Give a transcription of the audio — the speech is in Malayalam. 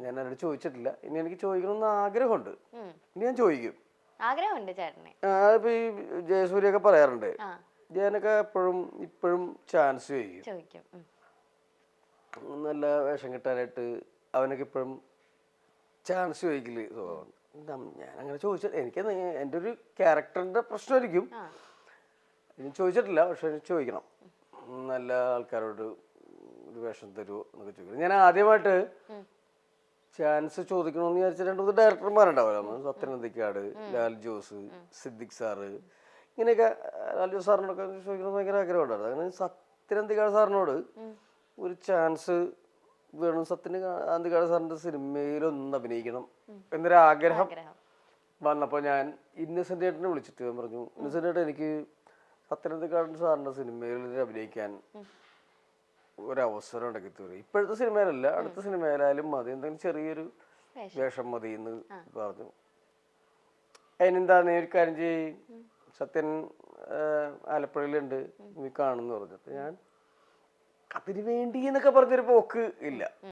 ഞാൻ എന്നോട് ചോദിച്ചിട്ടില്ല. ഇനി എനിക്ക് ചോദിക്കണമെന്ന് ആഗ്രഹമുണ്ട്. ഇനി ഞാൻ ചോദിക്കും. ആഗ്രഹമുണ്ട് ചേട്ടന്. ഇപ്പൊ ഈ ജയസൂര്യൊക്കെ പറയാറുണ്ട്, ജയനൊക്കെ ഇപ്പോഴും ചാൻസ് ചോദിക്കും. നല്ല വേഷം കിട്ടാനായിട്ട് അവനൊക്കെ ഇപ്പോഴും ചാൻസ് ചോദിക്കില്ല സ്വഭാവം. ഞാൻ അങ്ങനെ ചോദിച്ചിട്ട് എനിക്ക് എൻ്റെ ഒരു ക്യാരക്ടറിന്റെ പ്രശ്നമായിരിക്കും. ഇനി ചോദിച്ചിട്ടില്ല, പക്ഷെ ചോദിക്കണം. നല്ല ആൾക്കാരോട് ഒരു വേഷം തരുമോ എന്നൊക്കെ ചോദിക്കണം. ഞാൻ ആദ്യമായിട്ട് ചാൻസ് ചോദിക്കണമെന്ന് വിചാരിച്ച 2-3 ഡയറക്ടർമാരുണ്ടാവുമല്ലോ. സത്യനന്ദിക്കാട്, ലാൽ ജോസ്, സിദ്ദിഖ് സാറ്, ഇങ്ങനെയൊക്കെ. ലാൽ ജോസ് സാറിനോടൊക്കെ ചോദിക്കണം ഭയങ്കര ആഗ്രഹമുണ്ടായിരുന്നു. അങ്ങനെ സത്യനന്ദിക്കാട് സാറിനോട് ഒരു ചാൻസ് വേണം, സത്യനന്ദിക്കാട് സാറിന്റെ സിനിമയിലൊന്ന് അഭിനയിക്കണം എന്നൊരാഗ്രഹം വന്നപ്പോൾ ഞാൻ ഇന്നസെന്റ് ഏട്ടനെ വിളിച്ചിട്ട് ഞാൻ പറഞ്ഞു, ഇന്നസെന്റ് ഏട്ടൻ, എനിക്ക് സത്യനന്ദിക്കാട് സാറിന്റെ സിനിമയിൽ അഭിനയിക്കാൻ ഒരവസരം ഉണ്ടാക്കി തരും. ഇപ്പോഴത്തെ സിനിമയിലല്ല, അടുത്ത സിനിമയിലായാലും മതി, എന്തെങ്കിലും ചെറിയൊരു വേഷം മതി എന്ന് പറഞ്ഞു. അതിനെന്താ, നീ ഒരു കാര്യം ചെയ്യ്, സത്യൻ ആലപ്പുഴയിലുണ്ട്, നീ കാണുന്നു പറഞ്ഞു. അപ്പൊ ഞാൻ അതിനു വേണ്ടി എന്നൊക്കെ പറഞ്ഞൊരു പോക്ക് ഇല്ല.